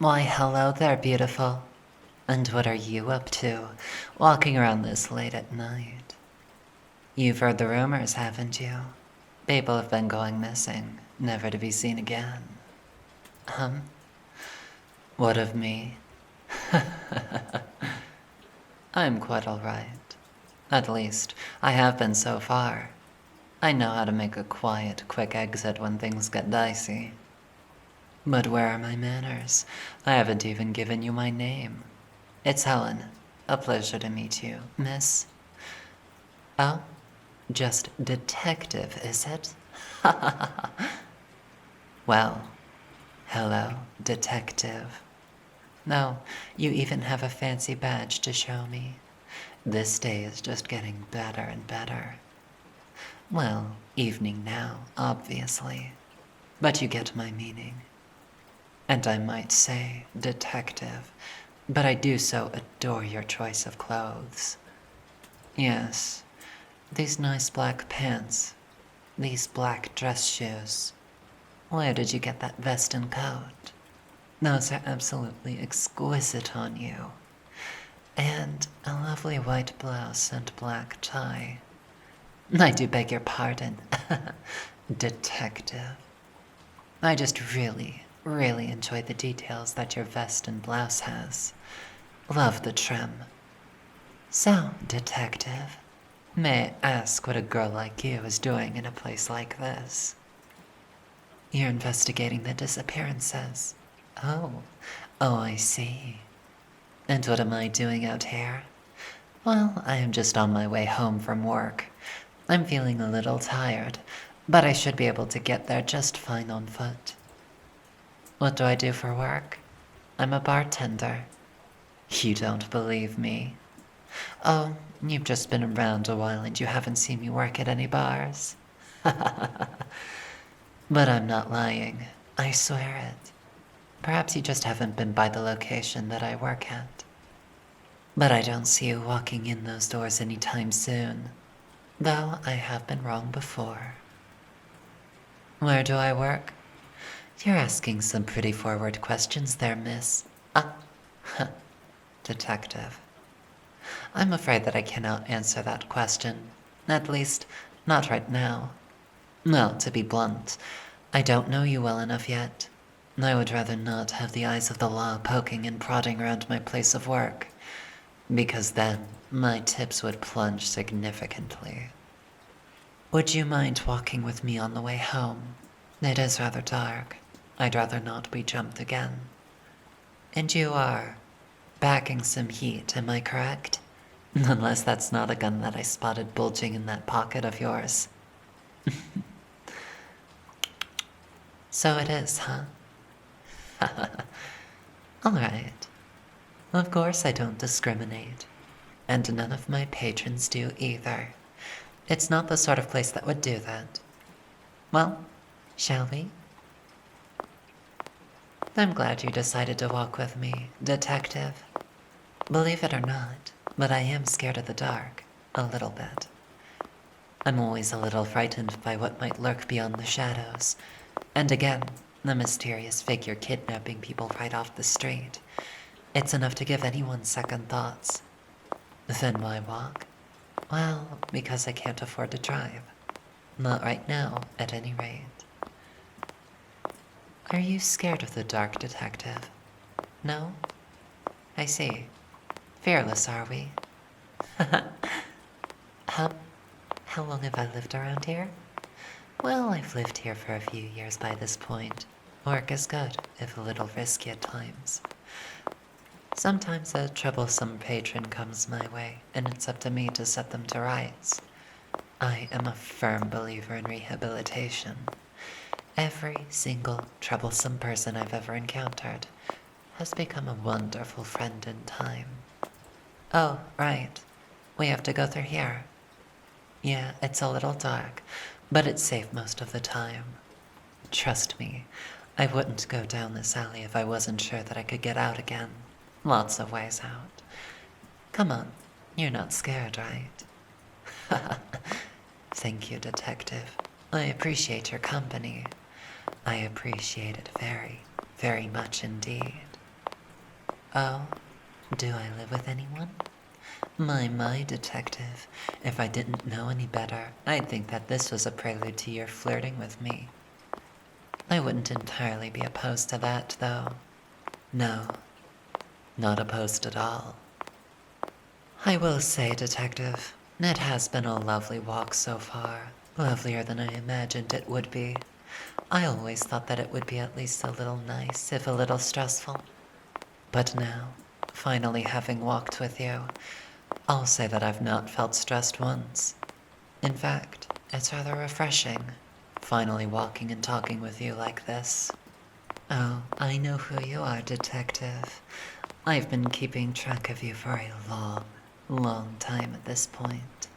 Why, hello there, beautiful. And what are you up to, walking around this late at night? You've heard the rumors, haven't you? People have been going missing, never to be seen again. What of me? I'm quite alright. At least, I have been so far. I know how to make a quiet, quick exit when things get dicey. But where are my manners? I haven't even given you my name. It's Helen. A pleasure to meet you, miss. Oh, just detective, is it? Well, hello, detective. No, you even have a fancy badge to show me. This day is just getting better and better. Well, evening now, obviously. But you get my meaning. And I might say detective, but I do so adore your choice of clothes. Yes, these nice black pants, these black dress shoes. Where did you get that vest and coat? Those are absolutely exquisite on you. And a lovely white blouse and black tie. I do beg your pardon, detective. I just really enjoy the details that your vest and blouse has. Love the trim. So, detective, may I ask what a girl like you is doing in a place like this? You're investigating the disappearances. Oh, I see. And what am I doing out here? Well, I am just on my way home from work. I'm feeling a little tired, but I should be able to get there just fine on foot. What do I do for work? I'm a bartender. You don't believe me? Oh, you've just been around a while and you haven't seen me work at any bars. But I'm not lying. I swear it. Perhaps you just haven't been by the location that I work at. But I don't see you walking in those doors anytime soon. Though I have been wrong before. Where do I work? You're asking some pretty forward questions there, miss. Detective. I'm afraid that I cannot answer that question. At least, not right now. Well, to be blunt, I don't know you well enough yet. I would rather not have the eyes of the law poking and prodding around my place of work, because then my tips would plunge significantly. Would you mind walking with me on the way home? It is rather dark. I'd rather not be jumped again. And you are packing some heat, am I correct? Unless that's not a gun that I spotted bulging in that pocket of yours. So it is, huh? Alright. Of course I don't discriminate. And none of my patrons do either. It's not the sort of place that would do that. Well, shall we? I'm glad you decided to walk with me, detective. Believe it or not, but I am scared of the dark. A little bit. I'm always a little frightened by what might lurk beyond the shadows. And again, the mysterious figure kidnapping people right off the street. It's enough to give anyone second thoughts. Then why walk? Well, because I can't afford to drive. Not right now, at any rate. Are you scared of the dark, detective? No? I see. Fearless, are we? How long have I lived around here? Well, I've lived here for a few years by this point. Work is good, if a little risky at times. Sometimes a troublesome patron comes my way, and it's up to me to set them to rights. I am a firm believer in rehabilitation. Every single troublesome person I've ever encountered has become a wonderful friend in time. Oh, right. We have to go through here. Yeah, it's a little dark, but it's safe most of the time. Trust me, I wouldn't go down this alley if I wasn't sure that I could get out again. Lots of ways out. Come on, you're not scared, right? Thank you, detective. I appreciate your company. I appreciate it very, very much indeed. Oh, do I live with anyone? My, detective. If I didn't know any better, I'd think that this was a prelude to your flirting with me. I wouldn't entirely be opposed to that, though. No, not opposed at all. I will say, detective, it has been a lovely walk so far. Lovelier than I imagined it would be. I always thought that it would be at least a little nice, if a little stressful. But now, finally having walked with you, I'll say that I've not felt stressed once. In fact, it's rather refreshing, finally walking and talking with you like this. Oh, I know who you are, detective. I've been keeping track of you for a long time at this point.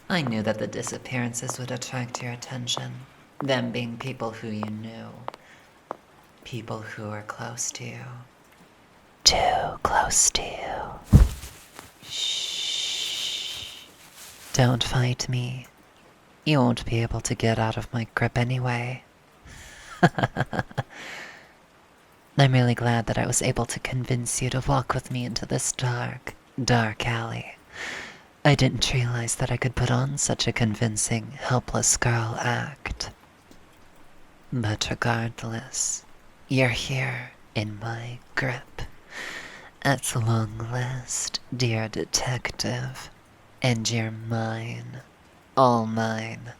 I knew that the disappearances would attract your attention, them being people who you knew. People who are close to you. Too close to you. Shh. Don't fight me. You won't be able to get out of my grip anyway. I'm really glad that I was able to convince you to walk with me into this dark alley. I didn't realize that I could put on such a convincing, helpless girl act. But regardless, you're here in my grip. At long last, dear detective, and you're mine. All mine.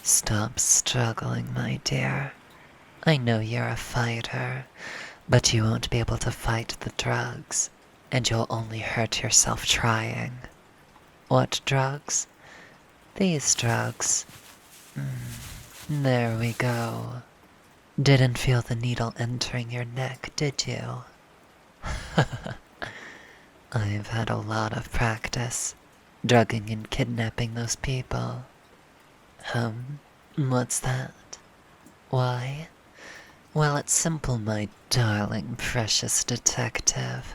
Stop struggling, my dear. I know you're a fighter, but you won't be able to fight the drugs, and you'll only hurt yourself trying. What drugs? These drugs. There we go. Didn't feel the needle entering your neck, did you? I've had a lot of practice, drugging and kidnapping those people. What's that? Why? Well, it's simple, my darling, precious detective.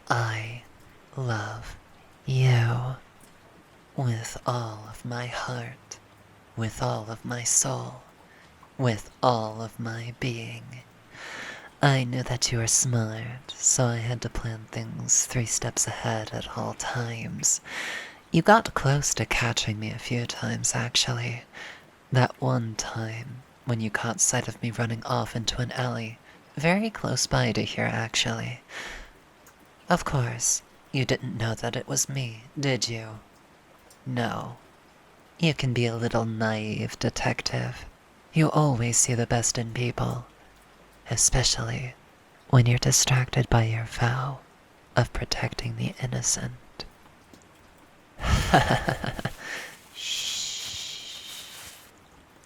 I love you. With all of my heart, with all of my soul, with all of my being. I knew that you were smart, so I had to plan things 3 steps ahead at all times. You got close to catching me a few times, actually. That one time, when you caught sight of me running off into an alley, very close by to here, actually. Of course, you didn't know that it was me, did you? No. You can be a little naive, detective. You always see the best in people. Especially when you're distracted by your vow of protecting the innocent. Shh.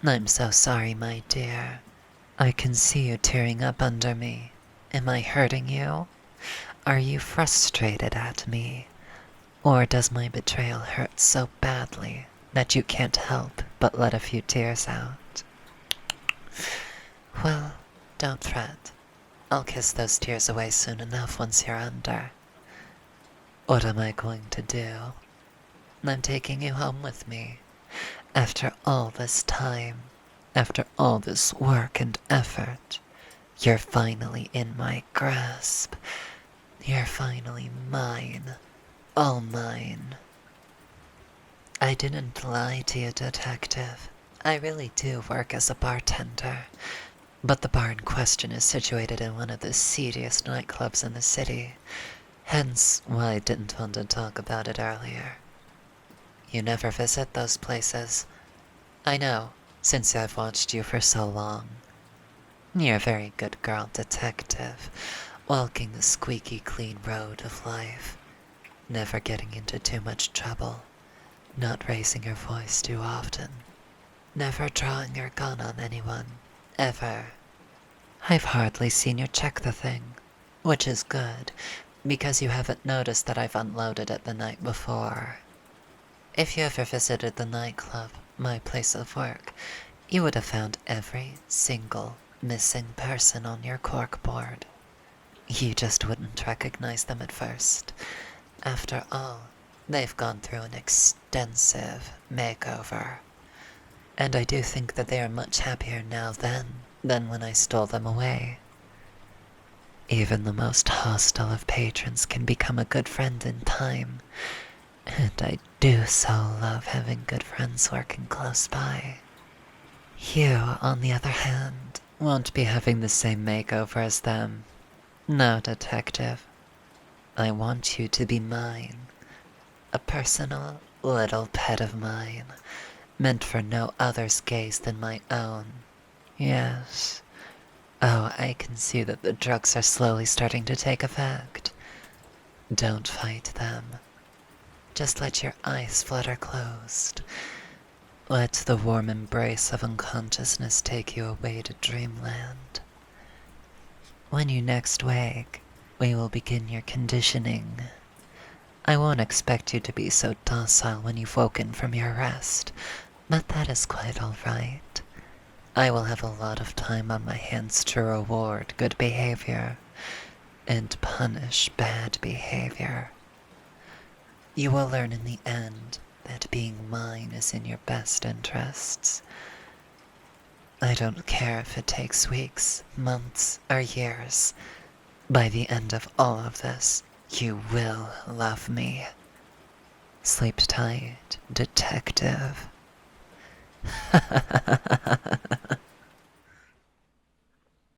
I'm so sorry, my dear. I can see you tearing up under me. Am I hurting you? Are you frustrated at me? Or does my betrayal hurt so badly that you can't help but let a few tears out? Well, don't fret. I'll kiss those tears away soon enough once you're under. What am I going to do? I'm taking you home with me. After all this time, after all this work and effort, you're finally in my grasp. You're finally mine. All mine. I didn't lie to you, detective. I really do work as a bartender. But the bar in question is situated in one of the seediest nightclubs in the city. Hence why I didn't want to talk about it earlier. You never visit those places. I know, since I've watched you for so long. You're a very good girl, detective, walking the squeaky clean road of life, never getting into too much trouble, not raising your voice too often, never drawing your gun on anyone, ever. I've hardly seen you check the thing, which is good, because you haven't noticed that I've unloaded it the night before. If you ever visited the nightclub, my place of work, you would have found every single missing person on your corkboard. You just wouldn't recognize them at first. After all, they've gone through an extensive makeover. And I do think that they are much happier now than than when I stole them away. Even the most hostile of patrons can become a good friend in time, and I do so love having good friends working close by. You, on the other hand, won't be having the same makeover as them. No, detective. I want you to be mine. A personal little pet of mine, meant for no other's gaze than my own. Yes. Oh, I can see that the drugs are slowly starting to take effect. Don't fight them. Just let your eyes flutter closed. Let the warm embrace of unconsciousness take you away to dreamland. When you next wake, we will begin your conditioning. I won't expect you to be so docile when you've woken from your rest, but that is quite all right. I will have a lot of time on my hands to reward good behavior and punish bad behavior. You will learn in the end that being mine is in your best interests. I don't care if it takes weeks, months, or years. By the end of all of this, you will love me. Sleep tight, detective.